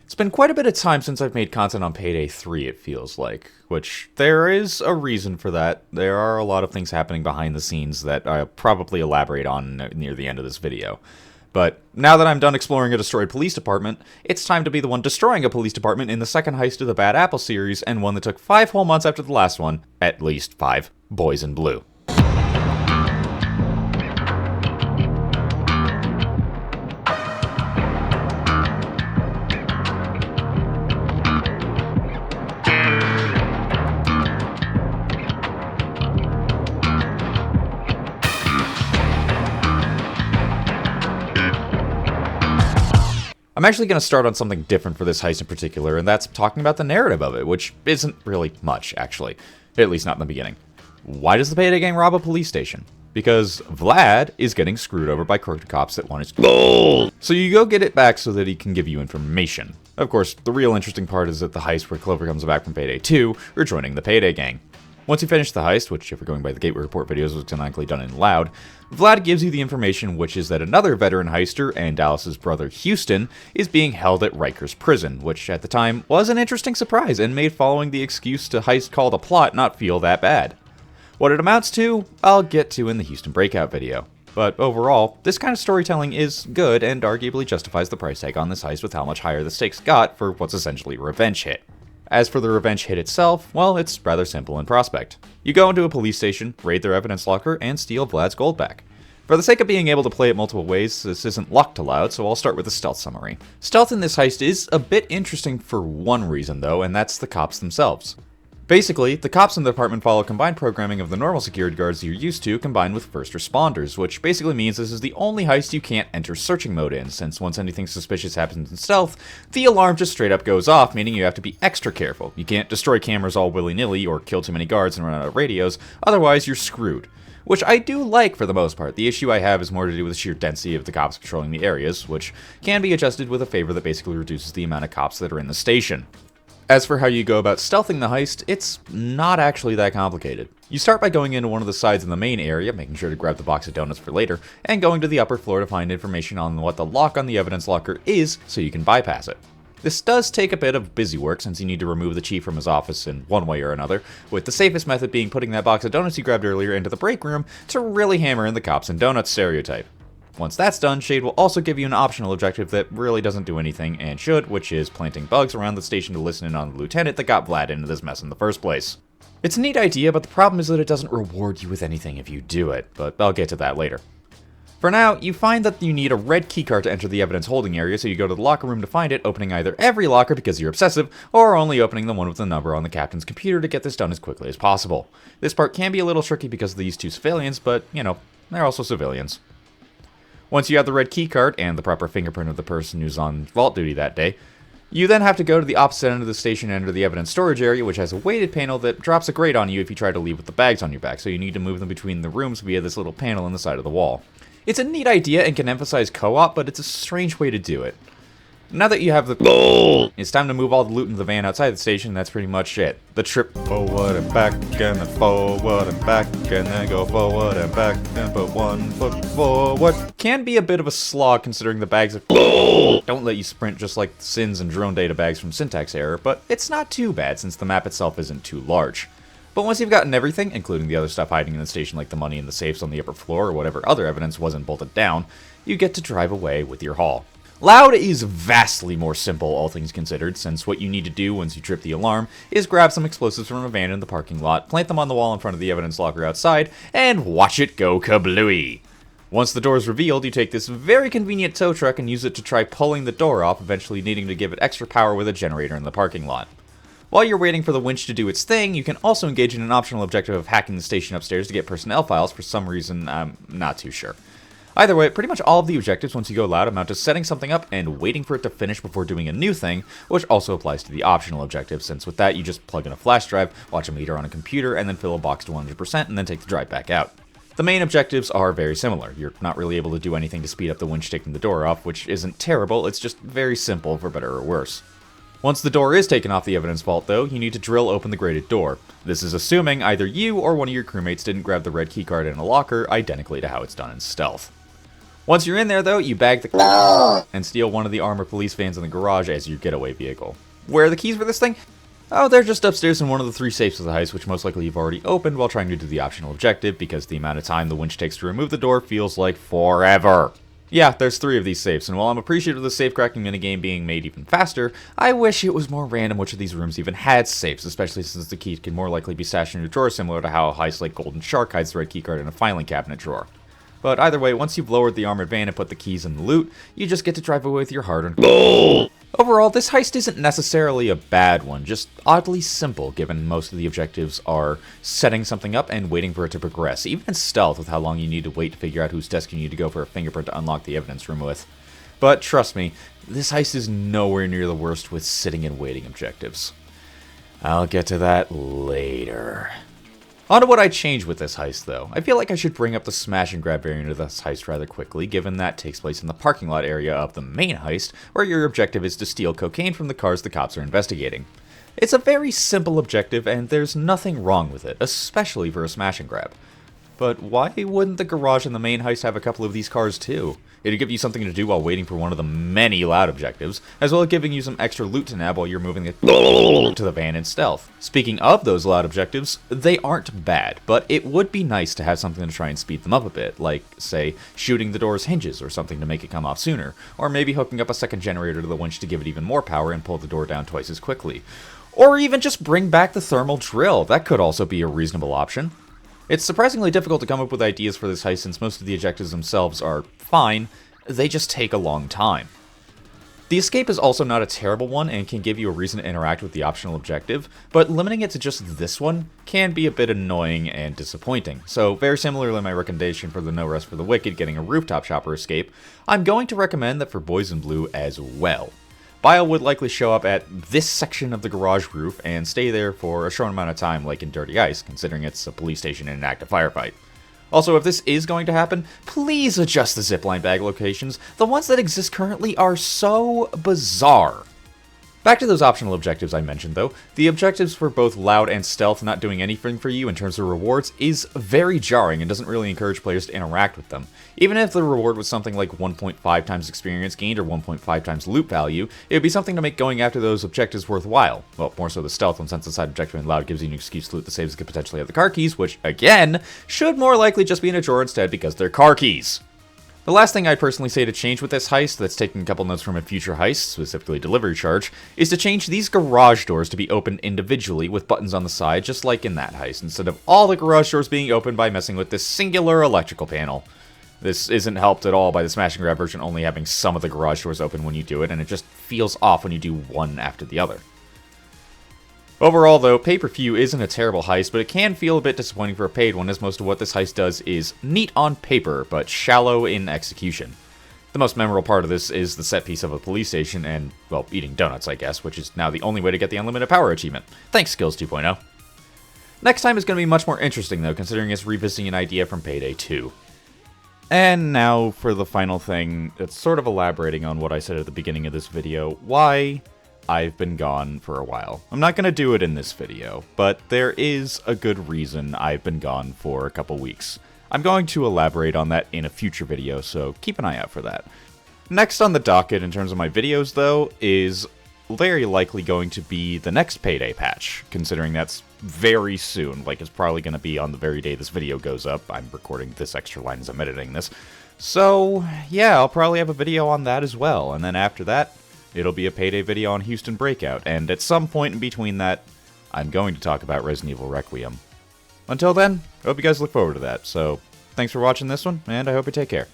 It's been quite a bit of time since I've made content on Payday 3, it feels like, which there is a reason for that. There are a lot of things happening behind the scenes that I'll probably elaborate on near the end of this video. But now that I'm done exploring a destroyed police department, it's time to be the one destroying a police department in the second heist of the Bad Apple series, and one that took 5 whole months after the last one, at least 5, Boys in Blue. I'm actually going to start on something different for this heist in particular, and that's talking about the narrative of it, which isn't really much, actually. At least not in the beginning. Why does the Payday gang rob a police station? Because Vlad is getting screwed over by crooked cops that want his gold. So you go get it back so that he can give you information. Of course, the real interesting part is that the heist where Clover comes back from Payday 2, you're joining the Payday gang. Once you finish the heist, which if we're going by the Gateway Report videos was canonically done in loud, Vlad gives you the information, which is that another veteran heister and Dallas's brother Houston is being held at Rikers prison, which at the time was an interesting surprise and made following the excuse to heist called a plot not feel that bad. What it amounts to, I'll get to in the Houston Breakout video. But overall, this kind of storytelling is good and arguably justifies the price tag on this heist with how much higher the stakes got for what's essentially a revenge hit. As for the revenge hit itself, well, it's rather simple in prospect. You go into a police station, raid their evidence locker, and steal Vlad's gold back. For the sake of being able to play it multiple ways, this isn't locked aloud, so I'll start with a stealth summary. Stealth in this heist is a bit interesting for one reason though, and that's the cops themselves. Basically, the cops in the department follow combined programming of the normal security guards you're used to combined with first responders, which basically means this is the only heist you can't enter searching mode in, since once anything suspicious happens in stealth, the alarm just straight up goes off, meaning you have to be extra careful. You can't destroy cameras all willy-nilly or kill too many guards and run out of radios, otherwise you're screwed. Which I do like for the most part. The issue I have is more to do with the sheer density of the cops patrolling the areas, which can be adjusted with a favor that basically reduces the amount of cops that are in the station. As for how you go about stealthing the heist, it's not actually that complicated. You start by going into one of the sides in the main area, making sure to grab the box of donuts for later, and going to the upper floor to find information on what the lock on the evidence locker is so you can bypass it. This does take a bit of busy work since you need to remove the chief from his office in one way or another, with the safest method being putting that box of donuts you grabbed earlier into the break room to really hammer in the cops and donuts stereotype. Once that's done, Shade will also give you an optional objective that really doesn't do anything and should, which is planting bugs around the station to listen in on the lieutenant that got Vlad into this mess in the first place. It's a neat idea, but the problem is that it doesn't reward you with anything if you do it, but I'll get to that later. For now, you find that you need a red keycard to enter the evidence holding area, so you go to the locker room to find it, opening either every locker because you're obsessive, or only opening the one with the number on the captain's computer to get this done as quickly as possible. This part can be a little tricky because of these two civilians, but, you know, they're also civilians. Once you have the red keycard and the proper fingerprint of the person who's on vault duty that day, you then have to go to the opposite end of the station and enter the evidence storage area, which has a weighted panel that drops a grate on you if you try to leave with the bags on your back, so you need to move them between the rooms via this little panel in the side of the wall. It's a neat idea and can emphasize co-op, but it's a strange way to do it. Now that you have the goal, it's time to move all the loot into the van outside the station. That's pretty much it. The trip forward and back, and then forward and back, and then go forward and back, and put 1 foot forward can be a bit of a slog considering the bags of gold don't let you sprint just like the SINs and drone data bags from Syntax Error, but it's not too bad since the map itself isn't too large. But once you've gotten everything, including the other stuff hiding in the station like the money in the safes on the upper floor or whatever other evidence wasn't bolted down, you get to drive away with your haul. Loud is vastly more simple, all things considered, since what you need to do once you trip the alarm is grab some explosives from a van in the parking lot, plant them on the wall in front of the evidence locker outside, and watch it go kablooey. Once the door is revealed, you take this very convenient tow truck and use it to try pulling the door off, eventually needing to give it extra power with a generator in the parking lot. While you're waiting for the winch to do its thing, you can also engage in an optional objective of hacking the station upstairs to get personnel files for some reason I'm not too sure. Either way, pretty much all of the objectives once you go loud amount to setting something up and waiting for it to finish before doing a new thing, which also applies to the optional objectives, since with that you just plug in a flash drive, watch a meter on a computer, and then fill a box to 100% and then take the drive back out. The main objectives are very similar. You're not really able to do anything to speed up the winch taking the door off, which isn't terrible, it's just very simple for better or worse. Once the door is taken off the evidence vault though, you need to drill open the grated door. This is assuming either you or one of your crewmates didn't grab the red keycard in a locker, identically to how it's done in stealth. Once you're in there, though, you bag the and steal one of the armored police vans in the garage as your getaway vehicle. Where are the keys for this thing? Oh, they're just upstairs in one of the 3 safes of the heist, which most likely you've already opened while trying to do the optional objective, because the amount of time the winch takes to remove the door feels like forever. Yeah, there's 3 of these safes, and while I'm appreciative of the safe cracking minigame being made even faster, I wish it was more random which of these rooms even had safes, especially since the key can more likely be stashed in a drawer, similar to how a heist like Golden Shark hides the red keycard in a filing cabinet drawer. But either way, once you've lowered the armored van and put the keys in the loot, you just get to drive away with your hard-earned gold. Overall, this heist isn't necessarily a bad one, just oddly simple given most of the objectives are setting something up and waiting for it to progress, even in stealth with how long you need to wait to figure out whose desk you need to go for a fingerprint to unlock the evidence room with. But trust me, this heist is nowhere near the worst with sitting and waiting objectives. I'll get to that later. On to what I changed with this heist, though. I feel like I should bring up the smash and grab variant of this heist rather quickly, given that takes place in the parking lot area of the main heist, where your objective is to steal cocaine from the cars the cops are investigating. It's a very simple objective, and there's nothing wrong with it, especially for a smash and grab. But why wouldn't the garage in the main heist have a couple of these cars too? It'd give you something to do while waiting for one of the many loud objectives, as well as giving you some extra loot to nab while you're moving it to the van in stealth. Speaking of those loud objectives, they aren't bad, but it would be nice to have something to try and speed them up a bit, like, say, shooting the door's hinges or something to make it come off sooner, or maybe hooking up a second generator to the winch to give it even more power and pull the door down twice as quickly. Or even just bring back the thermal drill, that could also be a reasonable option. It's surprisingly difficult to come up with ideas for this heist since most of the objectives themselves are fine, they just take a long time. The escape is also not a terrible one and can give you a reason to interact with the optional objective, but limiting it to just this one can be a bit annoying and disappointing. So very similarly to my recommendation for the No Rest for the Wicked getting a rooftop shopper escape, I'm going to recommend that for Boys in Blue as well. Bio would likely show up at this section of the garage roof and stay there for a short amount of time like in Dirty Ice, considering it's a police station in an active firefight. Also, if this is going to happen, please adjust the zipline bag locations. The ones that exist currently are so bizarre. Back to those optional objectives I mentioned though, the objectives for both loud and stealth not doing anything for you in terms of rewards is very jarring and doesn't really encourage players to interact with them. Even if the reward was something like 1.5 times experience gained or 1.5 times loot value, it would be something to make going after those objectives worthwhile. Well, more so the stealth one, since the side objective in loud gives you an excuse to loot the saves that could potentially have the car keys, which, again, should more likely just be in a drawer instead because they're car keys. The last thing I'd personally say to change with this heist, that's taking a couple notes from a future heist, specifically delivery charge, is to change these garage doors to be opened individually with buttons on the side, just like in that heist, instead of all the garage doors being opened by messing with this singular electrical panel. This isn't helped at all by the smash and grab version only having some of the garage doors open when you do it, and it just feels off when you do one after the other. Overall, though, pay-per-view isn't a terrible heist, but it can feel a bit disappointing for a paid one, as most of what this heist does is neat on paper, but shallow in execution. The most memorable part of this is the set piece of a police station and, well, eating donuts, I guess, which is now the only way to get the Unlimited Power achievement. Thanks, Skills 2.0. Next time is going to be much more interesting, though, considering it's revisiting an idea from Payday 2. And now for the final thing, it's sort of elaborating on what I said at the beginning of this video, why I've been gone for a while. I'm not going to do it in this video, but there is a good reason I've been gone for a couple weeks. I'm going to elaborate on that in a future video, so keep an eye out for that. Next on the docket in terms of my videos, though, is very likely going to be the next Payday patch, considering that's very soon, like it's probably going to be on the very day this video goes up. I'm recording this extra line as I'm editing this. So, yeah, I'll probably have a video on that as well, and then after that, it'll be a Payday video on Houston Breakout, and at some point in between that, I'm going to talk about Resident Evil Requiem. Until then, I hope you guys look forward to that, so thanks for watching this one, and I hope you take care.